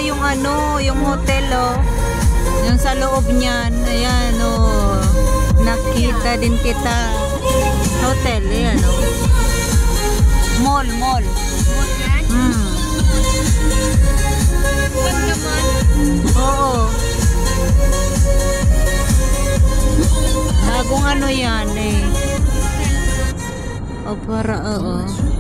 yung ano, yung hotel, oh. Yung sa loob niyan. Ayan, oh. Nakita din kita. Hotel, ayan, oh. Mall. Ba't naman? Oo. Bagong ano yan, eh. O, para, oo.